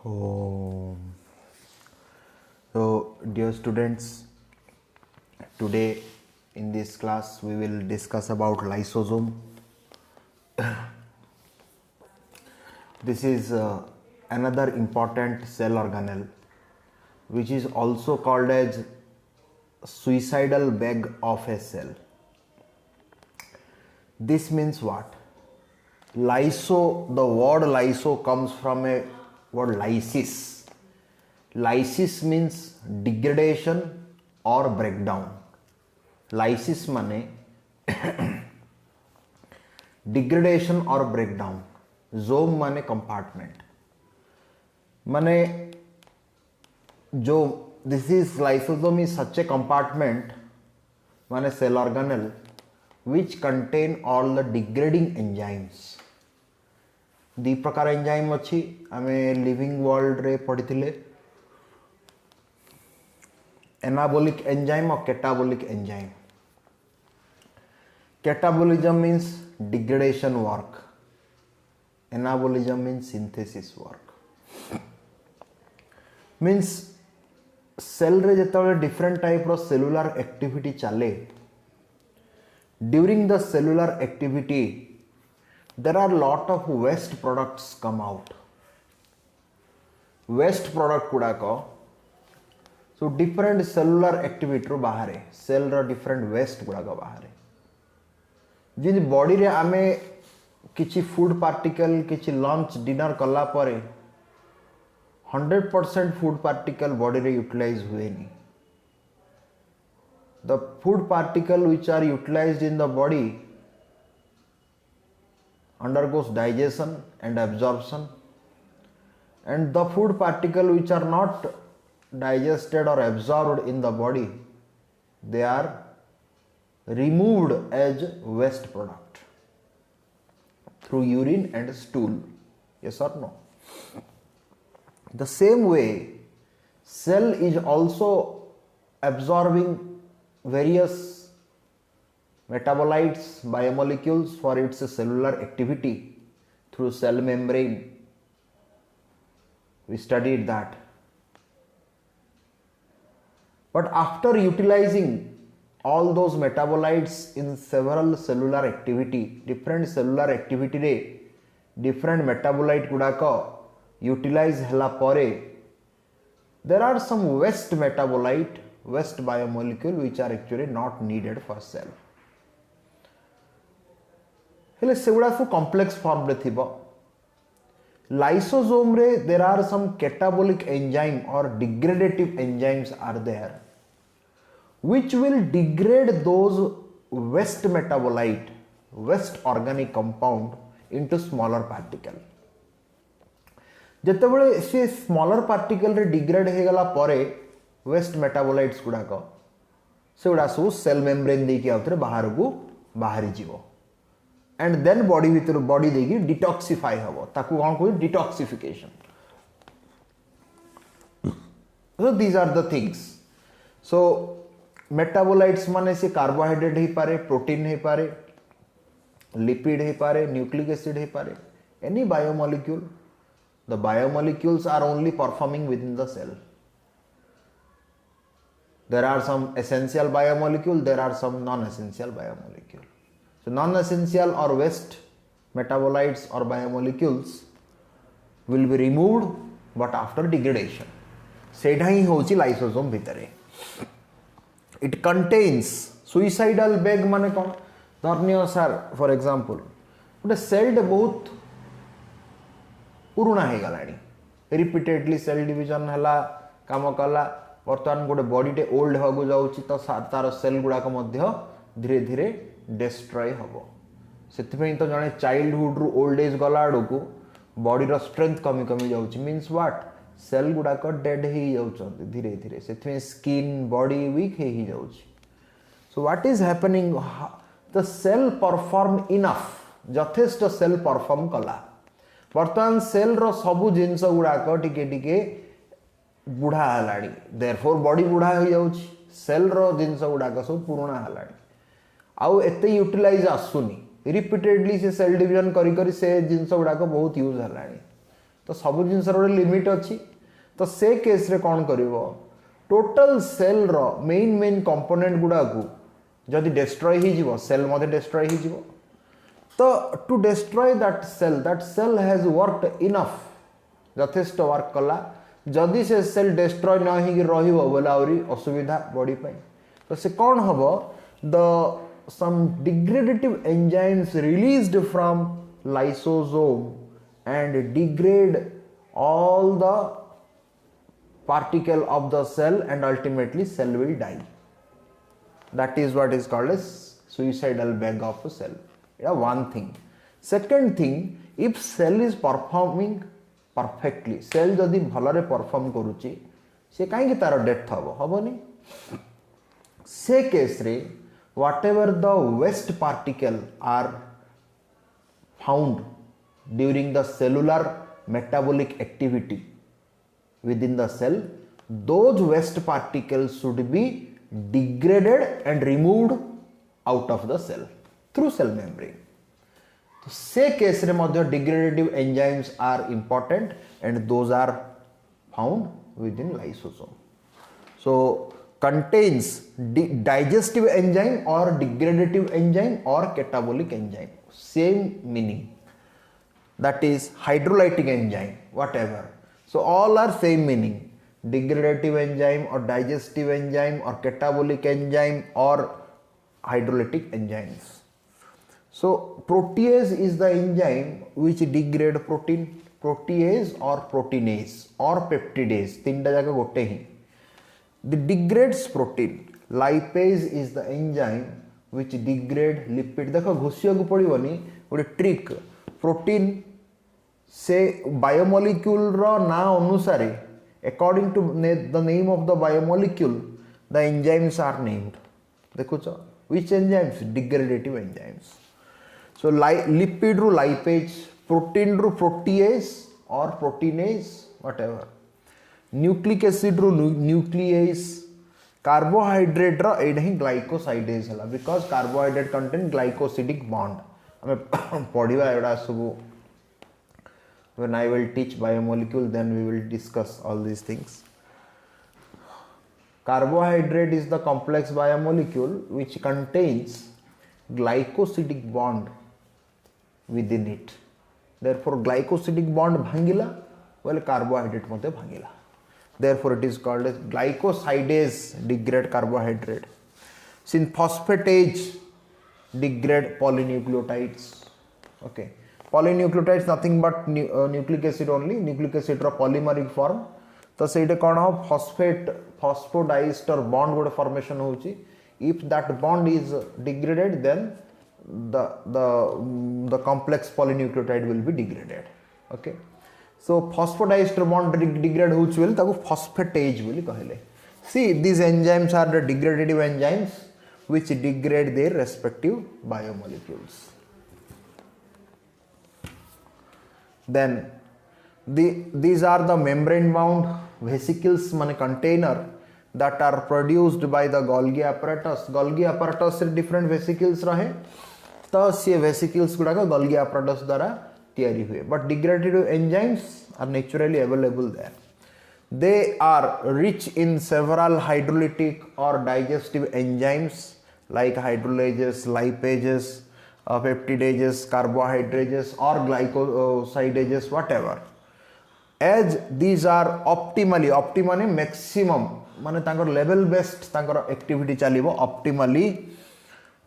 Oh, so dear students, today in this class we will discuss about lysosome. This is another important cell organelle which is also called as suicidal bag of a cell. This means what? Lyso, the word lyso comes from a word lysis. Lysis means degradation or breakdown. Lysis mane degradation or breakdown. Zome mane compartment. Mane jo this is lysosome is such a compartment mane cell organelle which contain all the degrading enzymes. दी प्रकार enzyme अच्छी आमे living world रे पढ़िथिले anabolic enzyme और catabolic enzyme. Catabolism means degradation work, anabolism means synthesis work. Means cell रे जेतबेले different type रो cellular activity चले, during the cellular activity there are lot of waste products come out. Waste product गुड़ाक so different cellular activity रो बाहरे cell रो different waste गुड़ाक बाहरे जिन body रे आमे किछि food particle किछि lunch dinner कला परे 100% food particle body रे utilize हुए नहीं. The food particle which are utilized in the body undergoes digestion and absorption, and the food particle which are not digested or absorbed in the body, they are removed as waste product through urine and stool. Yes or no? The same way cell is also absorbing various metabolites, biomolecules for its cellular activity through cell membrane. We studied that. But after utilizing all those metabolites in several cellular activity, different cellular activity रे different metabolite गुड़ाक utilize हला परे, there are some waste metabolite, waste biomolecule which are actually not needed for cell. हेले सेगुड़ा सब complex form रे थिबो. Lysosome रे there are some catabolic enzyme और degradative enzymes are there which will degrade those waste metabolite, waste organic compound into smaller particle. जेतेबेले से smaller particle रे degrade हे गला परे वेस्ट मेटाबोलाइट्स गुडाक सेगुड़ा सब सेल मेम्ब्रेन दे कि आउथरे बाहर को बाहरी जीवो. And then body भितर body देगी detoxify हबो, ताकू कौन कोई detoxification. So these are the things. So metabolites माने से carbohydrate ही पारे, protein ही पारे, lipid ही पारे, nucleic acid ही पारे, any biomolecule. The biomolecules are only performing within the cell. There are some essential biomolecule, there are some non-essential biomolecule. So non-essential or waste metabolites or biomolecules will be removed but after degradation. सेढ़ा ही होची lysosome भितरे. It contains suicidal bag माने कौन? धरनियो sir for example गोटे cell बहुत पुराना हे गलानी, repeatedly cell division हला काम कला, वर्तमान गोटे बॉडी टे ओल्ड होगु जाउची तो तार सेल गुडाक मध्य धीरे धीरे डिस्ट्रॉय हबो. सेथिपई तो जने चाइल्डहुड रु ओल्ड एज गला आडकू बॉडी रो स्ट्रेंथ कमी कमी जाउची. Means what? सेल गुडाक डेड हे जाउचंती धीरे धीरे. सेथिपई स्किन बॉडी वीक हे जाउची. So what is happening? The cell perform enough, जथेष्ट सेल परफॉर्म कला. वर्तमान सेल रो सबु जिंस गुडाक टिके टिके बुढ़ा हलाणी, देयरफॉर बॉडी बुढ़ा हो जाउची. सेल रो जिंस गुडाक सब पुराना हलाणी, आउ एते यूटिलाइज आसुनी. रिपीटेडली से सेल डिवीजन करी करी से जिंस गुडाक बहुत यूज हलाणी. तो सब जिनस लिमिट अच्छी तो से केस रे कौन करिवो total cell row main main component गुडा को जदि डिस्ट्रॉय ही जीवो सेल मध्ये डिस्ट्रॉय ही जीवो तो to destroy that cell has worked enough यथेष्ट वर्क कला जदि से सेल डिस्ट्रॉय न ही रहिबो बोला आउरी असुविधा बॉडी पे तो से कौन हबो the some degradative enzymes released from lysosome and degrade all the particle of the cell and ultimately cell will die. That is what is called as suicidal bag of a cell. Yeah, one thing. Second thing, if cell is performing perfectly, cell जदि भलरे perform करूची से काहे कि तार death हबनी से case रे whatever the waste particle are found during the cellular metabolic activity within the cell, those waste particles should be degraded and removed out of the cell through cell membrane. So, से case रे मध्य degradative enzymes are important and those are found within lysosome. So contains digestive enzyme or degradative enzyme or catabolic enzyme, same meaning, that is hydrolytic enzyme, whatever. So all are same meaning, degradative enzyme or digestive enzyme or catabolic enzyme or hydrolytic enzymes. So protease is the enzyme which degrade protein, protease or proteinase or peptidase, तीनटा जाके गोटे ही the degrades protein. Lipase is the enzyme which degrade lipid. देखो घुसिया को पड़िबनी गोटे trick protein से biomolecule रो ना अनुसारे according to the name of the biomolecule the enzymes are named. देखो छ which enzymes? Degradative enzymes. So lipid ru lipase, protein ru protease or proteinase, whatever. Nucleic acid रो nucleus carbohydrate रो एड ही glycosidase हला because carbohydrate contain glycosidic bond हमें पढ़िबा एडा सब when I will teach biomolecule then we will discuss all these things carbohydrate is the complex biomolecule which contains glycosidic bond within it therefore glycosidic bond भांगिला well carbohydrate मते भांगिला therefore it is called as glycosidase degrade carbohydrate since phosphatase degrade polynucleotides. Okay, polynucleotides nothing but nucleic acid only, nucleic acid ro polymeric form तो सेटे कौन हो phosphodiester bond गोटे formation होची if that bond is degraded then the complex polynucleotide will be degraded. Okay, so phosphodiester bond degrade होउछ बेल ताको phosphatase बोली कहले. See, these enzymes are the degradative enzymes which degrade their respective biomolecules. Then these are the membrane bound vesicles माने container that are produced by the Golgi apparatus. Golgi apparatus से different vesicles रहे तो से vesicles गुड़ा का Golgi apparatus द्वारा तैयारी हुए but degradative enzymes are naturally available there. They are rich in several hydrolytic or digestive enzymes like hydrolases, lipases, peptidases, carbohydrates or glycosidases, whatever. As these are optimally maximum माने तांकर level best तांकर activity चलिबो optimally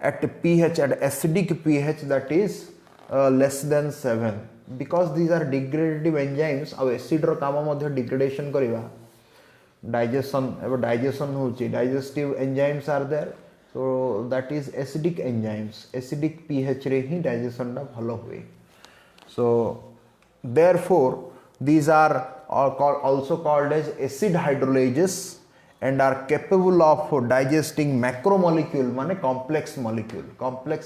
at pH, at acidic pH that is less than 7 because these are degradative enzymes और acid रो काम मध्य degradation करिवा digestion होची digestive enzymes are there so that is acidic enzymes acidic pH रे ही digestion टा भलो हुए so therefore these are also called as acid hydrolases and are capable of digesting macromolecule माने complex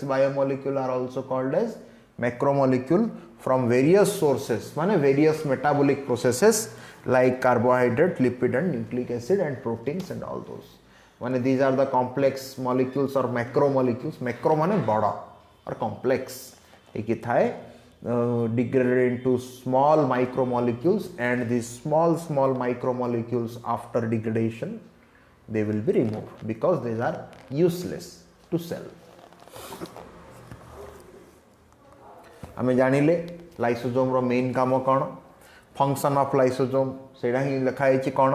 biomolecule are also called as macromolecule from various sources माने various metabolic processes like carbohydrate, lipid and nucleic acid and proteins and all those माने these are the complex molecules or macromolecules. Macro माने बड़ा और complex एक ही थाए degraded into small micromolecules, and these small micromolecules after degradation they will be removed because these are useless to cell. आमे जानिले lysosome रो main काम कौन, function of lysosome सेडा ही लिखा है कौन,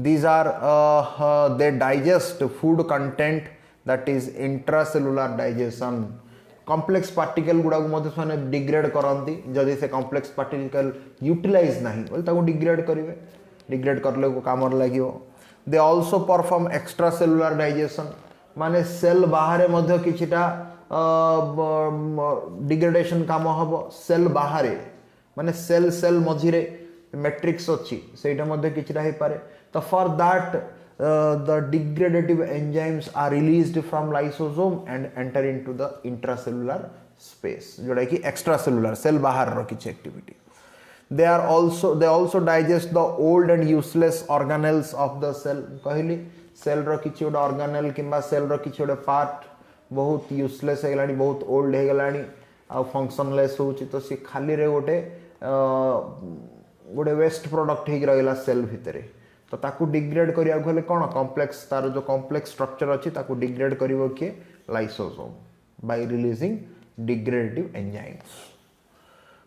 these are they digest food content, that is intracellular digestion. Complex particle गुड़ा को degrade करती, जदि से कॉम्प्लेक्स पार्टिकल यूटिलाइज नहीं बोले ताको डिग्रेड करेंगे, डिग्रेड करले को काम लगे. They also perform extra cellular digestion, माने सेल बाहर मध्य किछिटा डिग्रेडेशन काम हम सेल बाहर माने सेल सेल मझिरे मैट्रिक्स अच्छी सेटा मध्य किछिटा हे पारे. तो for that the degradative enzymes are released from lysosome and enter into the intracellular space, जोड़ा कि extracellular cell बाहर रो किछ activity. They also digest the old and useless organelles of the cell. कहली cell रो किछ ओडा organelle किंबा cell रो किछ Voda part बहुत useless हे गलानी, बहुत old हे गलानी आ functionless होची, तो सी खाली रे गोटे waste product हे रहला cell भितरे. तो ताकू डिग्रेड करिया गले कोन कॉम्प्लेक्स, तार जो कॉम्प्लेक्स स्ट्रक्चर अछि ताकू डिग्रेड करिवो के lysosome by releasing degradative enzymes.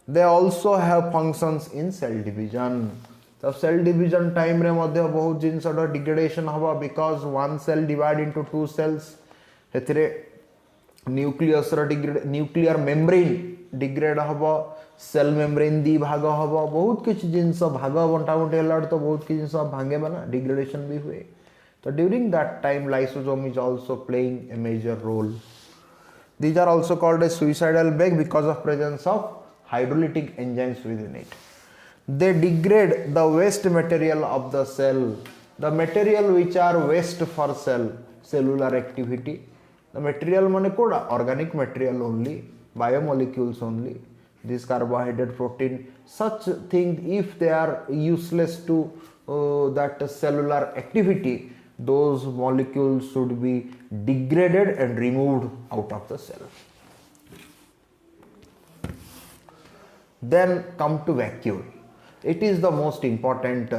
They also have functions in cell division. तो सेल डिवीजन टाइम रे मध्ये बहुत जिंस डिग्रेडेशन हवा, because one cell divide into two cells, हेथिरे न्यूक्लियस रो डिग्रेड, न्यूक्लियर मेम्ब्रेन डिग्रेड हवा, सेल मेम्ब्रेन दी भाग हम, बहुत किसी जिनस भाग बंटा बंटी है तो बहुत किसी जिनस भांगे बना डिग्रेडेशन भी हुए. तो during that time lysosome is also playing a major role. These are also called a suicidal bag because of presence of hydrolytic enzymes within it. They degrade the waste material of the cell, the material which are waste for cell cellular activity. The material माने कोड़ा organic material only, biomolecules only, this carbohydrate protein, such thing if they are useless to that cellular activity, those molecules should be degraded and removed out of the cell. Then come to vacuole. It is the most important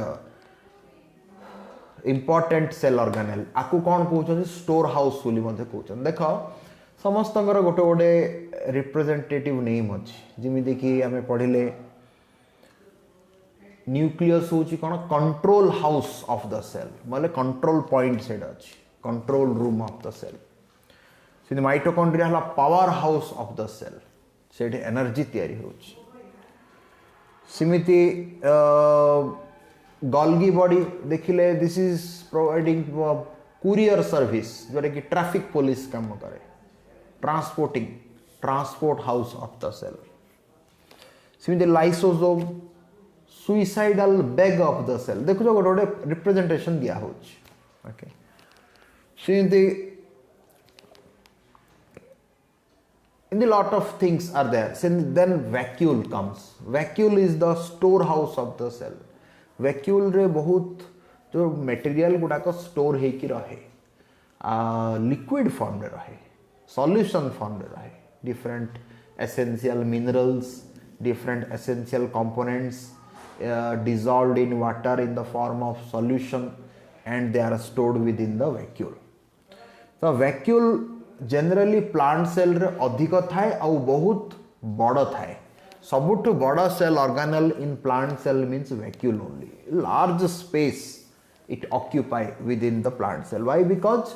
cell organelle. आकु कौन कहते store house बोली मध्य कहते. देखो समस्त गोटे गोटे representative name अच्छी, जमी कि आम पढ़ले न्यूक्लियस हूँ कौन control house of the cell, मतलब कंट्रोल पॉइंट से अच्छी, control room of the cell. Mitochondria हला power house of the cell, से एनर्जी तैयारी होची. सिमिति गोल्गी बॉडी देखिले, this is providing courier service, जोटा कि ट्रैफिक पुलिस काम करे, transport house of the cell. सिमिति lysosome suicidal bag of the cell. देखो जो गोटे गोटे रिप्रेजेंटेशन दिया हो. ओके, सिमिति in the lot of things are there. Then vacuole comes. Vacuole is the storehouse of the cell. Vacuole रे बहुत जो मटेरियल गुड़ाक स्टोर होकर रहे, लिक्विड फॉर्म रे रहे, सॉल्यूशन फॉर्म रे रहे, different essential minerals, different essential components dissolved in water in the form of solution, and they are stored within the vacuole. So vacuole generally plant cell रे अधिक थाए आ बहुत बड़ थाए. सबुठ बड़ cell organelle in plant cell means vacuole only. Large space it occupy with in the plant cell. Why? Because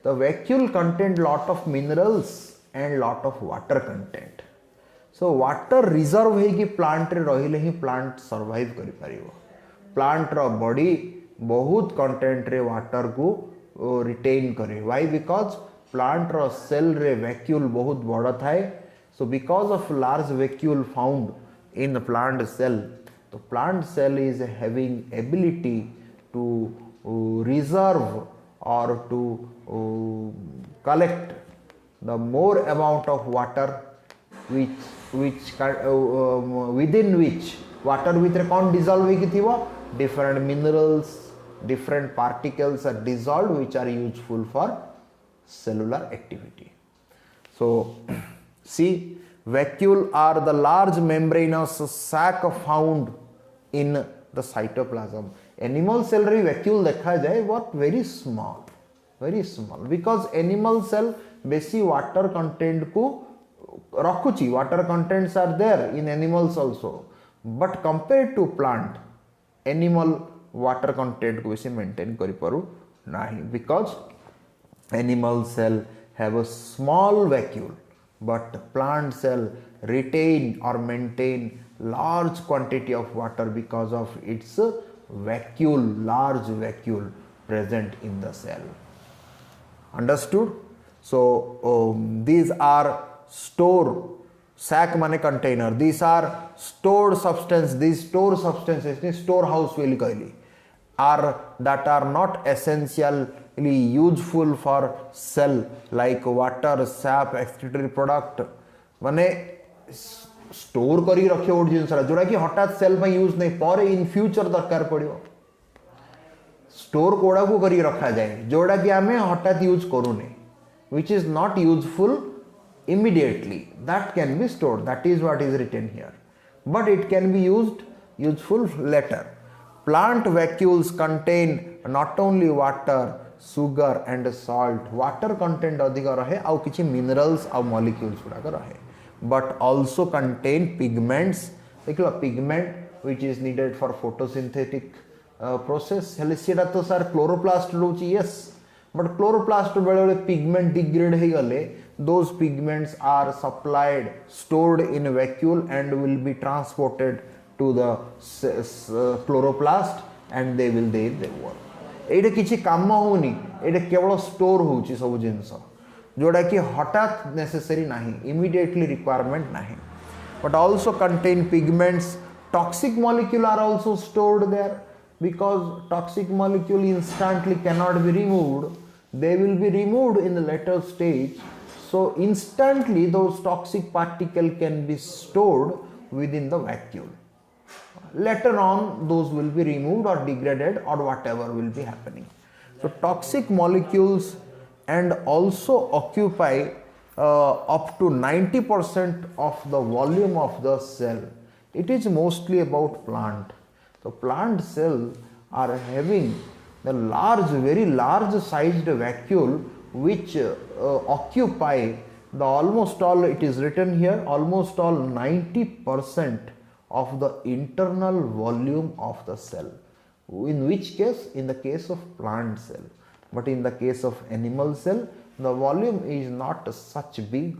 the vacuole content lot of minerals and lot of water content. So water reserve होगी plant रे रहिले ही plant survive करि परिबो. Plant रो body बहुत content रे water को रिटेन करे. व्हाई? बिकॉज प्लांट रो सेल रे वैक्यूल बहुत बड़ा थाए. So because of large vacuole found in plant cell, तो plant cell is having ability to reserve और to collect the more amount of water within which water भितर कौन dissolve होगी थी वो different minerals, different particles are dissolve which are useful for cellular activity. So see, Vacuole are the large membranous sac found in the cytoplasm. Animal cell रे vacuole देखा जाए but very small because animal cell बेसी water content को रखुची, water contents are there in animals also, but compared to plant animal water content को बेसी maintain करि पारु नाही because animal cell have a small vacuole but plant cell retain or maintain large quantity of water because of its vacuole, large vacuole present in the cell. Understood? So these are store, sac mane container, these are stored substance, these stored substances storehouse will कहली are that are not essentially useful for cell like water, sap, excretory product माने store करी रखे गोटे जिनसा जोड़ा कि हठात cell में use नहीं पर इन फ्यूचर दरकार पड़ो स्टोर कोड़ा को करी रखा जाए जोड़ा कि आमे हठात use करूने which is not useful immediately that can be stored, that is what is written here, but it can be useful later. Plant vacuoles contain not only water, sugar and salt, water content अधिका रहे आउ किछि minerals आउ molecules गुड़ाक रहे, but also contain pigments. देखलो pigment which is needed for photosynthetic process हेले सेटा तो sir chloroplast रोची, yes, but chloroplast बेले pigment degrade हे गले those pigments are supplied, stored in a vacuole and will be transported to the chloroplast and they will there they work. एटा किछि काम होनी, एटा केवल store होची सब जिंस जोड़ा कि हठात नेसेसरी नहीं, immediately requirement नहीं, but also contain pigments. Toxic molecule are also stored there because toxic molecule instantly cannot be removed, they will be removed in the later stage. So instantly those toxic particle can be stored within the vacuole. Later on those will be removed or degraded or whatever will be happening. So toxic molecules and also occupy up to 90% of the volume of the cell. It is mostly about plant. So plant cells are having the large, very large sized vacuole which occupy the almost all, it is written here, almost all 90% of the internal volume of the cell. In which case? In the case of plant cell. But in the case of animal cell, the volume is not such big.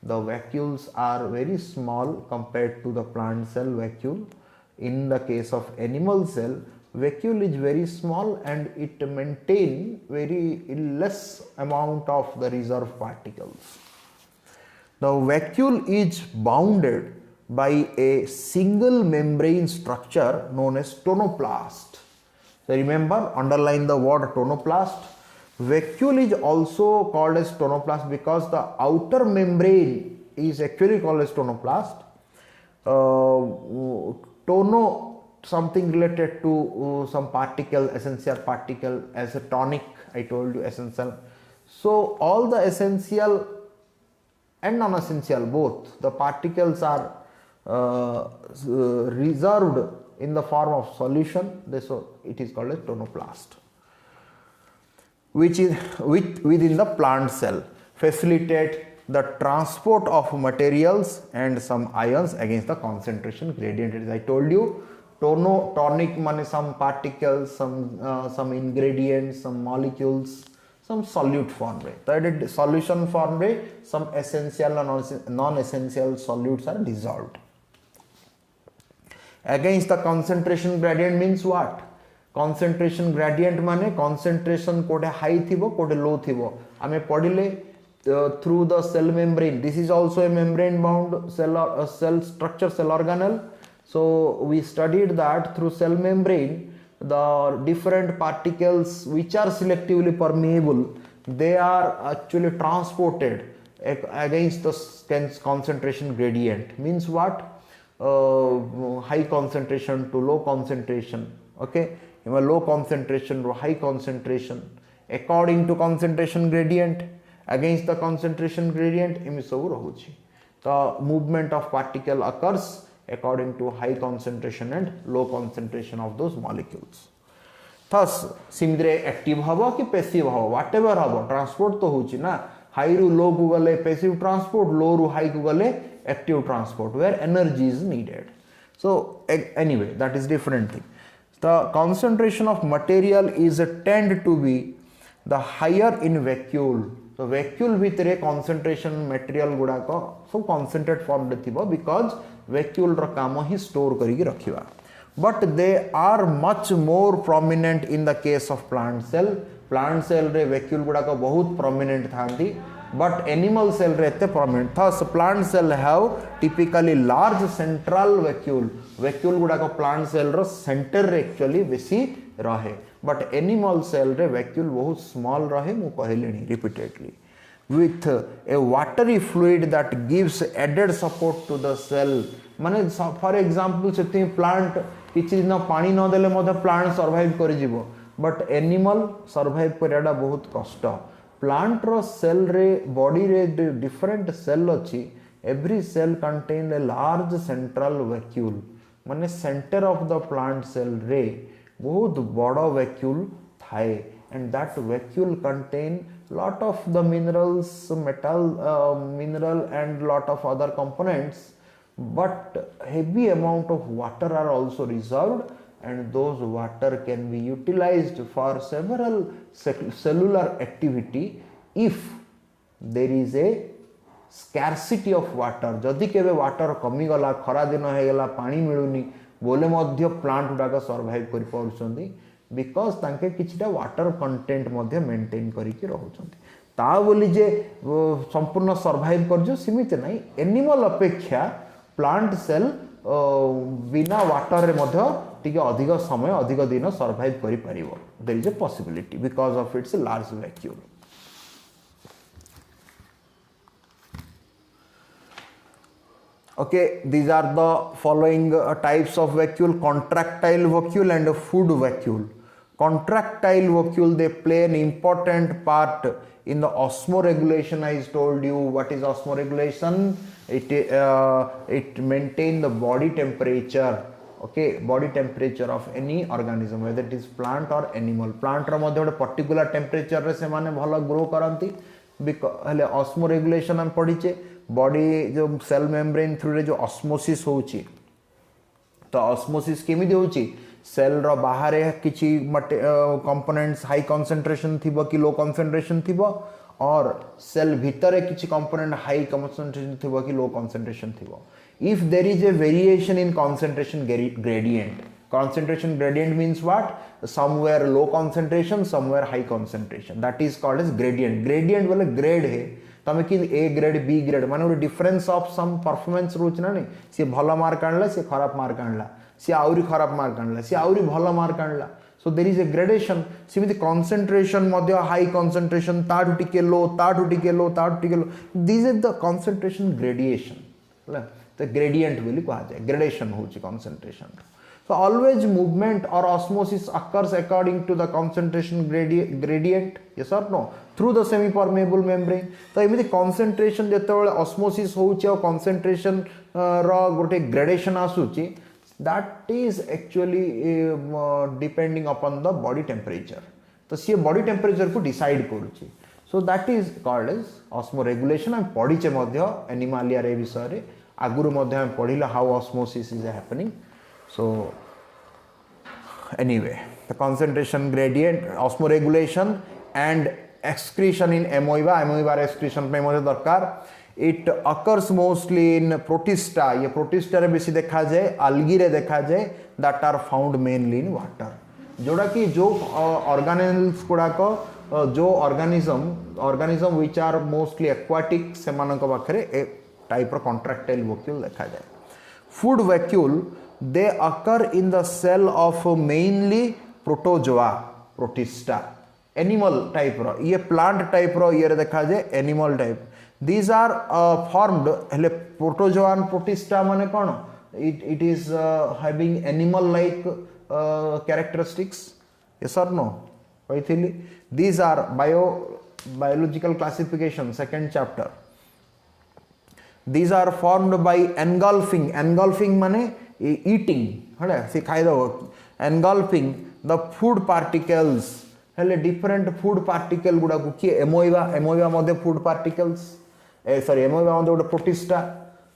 The vacuoles are very small compared to the plant cell vacuole. In the case of animal cell, vacuole is very small and it maintain very less amount of the reserve particles. The vacuole is bounded by a single membrane structure known as tonoplast. So remember, underline the word tonoplast. Vacuole is also called as tonoplast because the outer membrane is actually called as tonoplast. Tono, something related to some particle, essential particle, as a tonic, I told you essential. So all the essential and non-essential both the particles are reserved in the form of solution, so it is called as tonoplast, which is within the plant cell, facilitate the transport of materials and some ions against the concentration gradient. As I told you, tonic means some particles, some ingredients, some molecules, some solute form रे, तो solution form रे some essential and non-essential solutes are dissolved. Against the concentration gradient means what? Concentration gradient माने concentration कोटे high थिबो कोटे low थिबो आमे पढ़िले through the cell membrane. This is also a membrane bound cell structure, cell organelle. So we studied that through cell membrane the different particles which are selectively permeable, they are actually transported against the concentration gradient. Means what? High concentration to low concentration, okay, low concentration to high concentration according to concentration gradient, against the concentration gradient एमि सब रहुछि. The movement of particle occurs according to high concentration and low concentration of those molecules. Thus सिमद्रे active हबो कि passive हबो whatever हबो transport तो होची ना high रु लो को गले पैसिव ट्रांसपोर्ट लो रु हाई को गले active transport where energy is needed. So anyway that is different thing. The concentration of material is tend to be the higher in vacuole. So vacuole भितरे concentration material गुडा को सब concentrate form रे थिबो because vacuole रो काम ही store करिके रखिबा. But they are much more prominent in the case of plant cell. Plant cell रे vacuole गुडा को बहुत prominent थांती. But animal cell रे एते prominent. Thus plant cell have typically large central vacuole. Vacuole गुडा को plant cell रो center रे actually बेसी रहे. But animal cell रे vacuole बहुत small रहे मु कहलेनी repeatedly. With a watery fluid that gives added support to the cell. माने for example से plant किछि दिन पानी न देले मधे plant survive करि जिवो. But animal survive करियाडा बहुत कष्ट. Plant रो cell रे body रे different cell अछि. Every cell contain a large central vacuole. माने center of the plant cell रे बहुत बड़ा vacuole थाए. And that vacuole contain lot of the minerals, mineral and lot of other components. But heavy amount of water are also reserved, and those water can be utilized for several cellular activity if there is a scarcity of water. जदि केबे water कमी गला खरा दिन हे गला पानी मिलुनी बोले मध्य plant गुडा सर्वाइव करि पाउछंदी बिकॉज तांके किछटा वाटर कंटेंट मध्य मेंटेन करिके रहउछंदी. ता बोली जे संपूर्ण सर्वाइव करजो सीमित नाही. एनिमल अपेक्षा प्लांट सेल बिना वाटर रे मध्य टिके अधिक समय अधिक दिन सर्वाइव करि परिबो. There is a possibility because of its large vacuum. Okay, these are the following types of vacuole: contractile vacuole and food vacuole. Contractile vacuole, they play an important part in the osmoregulation. I told you what is osmoregulation. It maintain the body temperature. Okay, body temperature of any organism, whether it is plant or animal. Plant रो मध्य गोटे particular temperature रे से माने भलो grow करंती. हेले osmoregulation हम पढ़ीचे body जो cell membrane through रे जो ऑस्मोसिस होची. तो ऑस्मोसिस केमिति होची सेल रो बाहर किछि कंपोनेंट्स हाई कंसंट्रेशन थिबो कि लो कंसंट्रेशन थिबो और सेल भीतर किछि कंपोनेंट हाई कंसंट्रेशन थिबो कि लो कंसंट्रेशन थिबो. If there is a variation in concentration gradient. Concentration gradient means what? Somewhere low concentration, somewhere high concentration. That is called as gradient. Gradient वाले grade है. तमें कि A grade, B grade माने वो difference of some performance रोच ना नहीं. सी भला mark आनला, सी खराब मार्क आनला. सी आउरी खराब मार्क आनला, सी आउरी भला मार्क आनला. So there is a gradation. सिमिति concentration मध्य high concentration, ताडु टिके low, ताडु टिके low, ताडु टिके low. These are the concentration gradation. तो gradient बोली कहा जाए. Gradation होची concentration. So always movement or osmosis occurs according to the concentration gradient. Yes or no? Through the semi-permeable membrane. तो एमिति concentration जेते बेले osmosis होउची और concentration रो गोटे gradation आसुची, that is actually depending upon the body temperature. तो सी body temperature को decide करूची. So that is called as osmoregulation. हम पढ़ीचे मध्य animalia रे विषय रे आगुरु मध्य हम पढ़िला how osmosis is happening. So anyway, the concentration gradient, osmoregulation and excretion in amoeba. Amoeba excretion पे मुझे दरकार. It occurs mostly in protista. ये protista रे बेसी देखा जाए, algae रे देखा जाए, that are found mainly in water. जोड़ा कि जो organelles गुड़ा को जो organism which are mostly aquatic से मानक बाखरे एक type of contractile vacuole देखा जाए. Food vacuole, they occur in the cell of mainly protozoa, protista. Animal type रो, ये plant type रो ये देखा जाए animal type. These are formed हेले protozoa and protista माने कौन? It is having animal like characteristics. Yes or no? These are biological classification, second chapter. these are formed by engulfing माने eating हले से खाई दो engulfing the food particles हेले different food particle गुड़ा को किए एमोइबा मध्य food particles सॉरी एमोइबा मध्य गोटे प्रोटिस्टा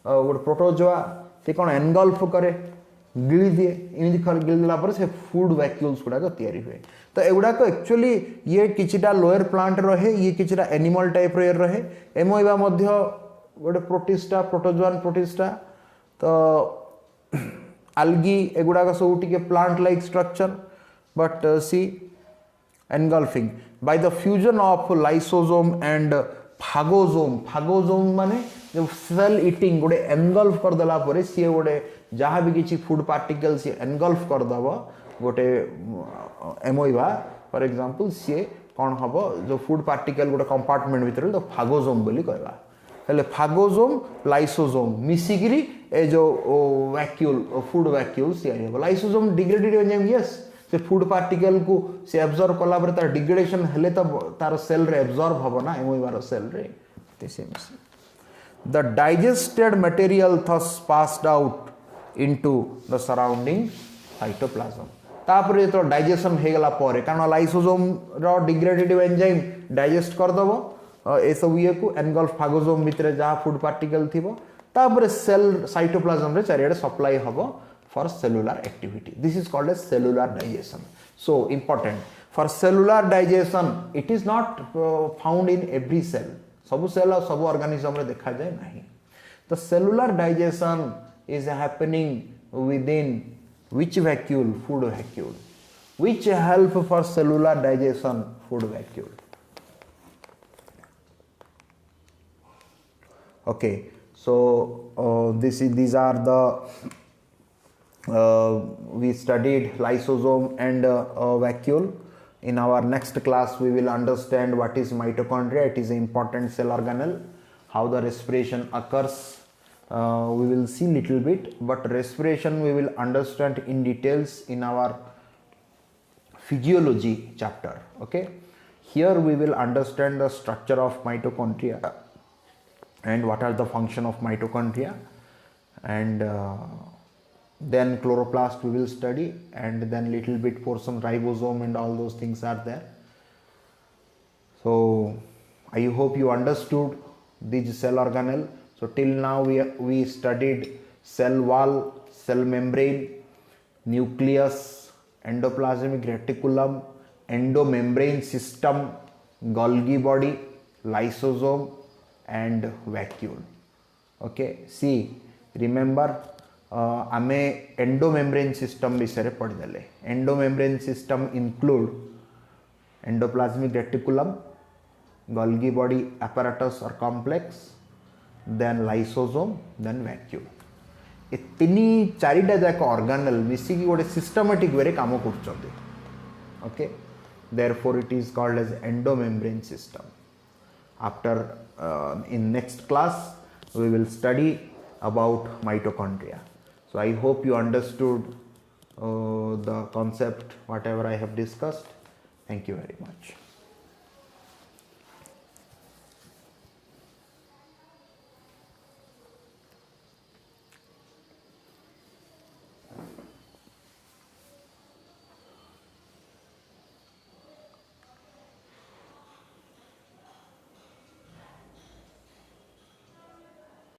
गोटे प्रोटोजोआ से कौन engulf करे गिली दिए इमिति गिली देला पर से फूड वैक्यूल्स गुड़ा को तैयारी हुए तो एगुड़ा को एक्चुअली ये किछिटा लोअर प्लांट रहे ये किछिटा एनिमल टाइप रे रहे एमोइबा मध्य गोटे प्रोटिस्टा प्रोटोजोआन प्रोटिस्टा तो algae एगुड़ा का सब टिके plant like structure but see engulfing by the fusion of lysosome and phagosome माने जो सेल ईटिंग गोटे engulf कर देला परे सी गोटे जहाँ भी किसी फूड पार्टिकल सी engulf कर दबो गोटे एमोइबा फॉर एग्जांपल सी कौन हबो जो फूड पार्टिकल गोटे कंपार्टमेंट भीतर तो फागोजोम बोली कहबा हेले फागोजोम लाइसोजोम मिसिगिरी ए जो वैक्यूल फूड वैक्यूल सी हबो लाइसोजोम डिग्रेडेड एंजाइम यस से फूड पार्टिकल को से एब्जॉर्ब कला पर तार डिग्रेडेशन हेले तो तार सेल रे एब्जॉर्ब हबो ना एमोइबार सेल रे the digested material thus passed out into the surrounding cytoplasm तापर तो डाइजेशन हे गला पर कारण लाइसोसोम रो डिग्रेडेटिव एंजाइम डाइजेस्ट कर दबो ए सब ये को एनगल्फ फागोसोम भितर जहाँ फूड पार्टिकल थिबो तापर सेल साइटोप्लाज्म रे चारियाडे सप्लाई हबो for cellular activity this is called as cellular digestion so important for cellular digestion it is not found in every cell सब सेल और सब ऑर्गेनिज्म रे देखा जाए नहीं तो cellular digestion is happening with in which vacuole food vacuole which help for cellular digestion food vacuole okay so these are the we studied lysosome and vacuole in our next class we will understand what is mitochondria it is an important cell organelle how the respiration occurs we will see little bit but respiration we will understand in details in our physiology chapter okay here we will understand the structure of mitochondria and what are the function of mitochondria and then chloroplast we will study and then little bit portion ribosome and all those things are there so I hope you understood these cell organelle so till now we studied cell wall cell membrane nucleus endoplasmic reticulum endomembrane system Golgi body lysosome and vacuole okay see remember आमे endomembrane system विषय पढ़ देले endomembrane system include endoplasmic reticulum Golgi body apparatus or complex then lysosome then vacuole ए तीनी चारिटा जाक organelle मिसी की गोटे सिस्टमैटिक वे रे काम करछन्ते okay therefore it is called as endomembrane system after in next class we will study about mitochondria so I hope you understood the concept whatever I have discussed thank you very much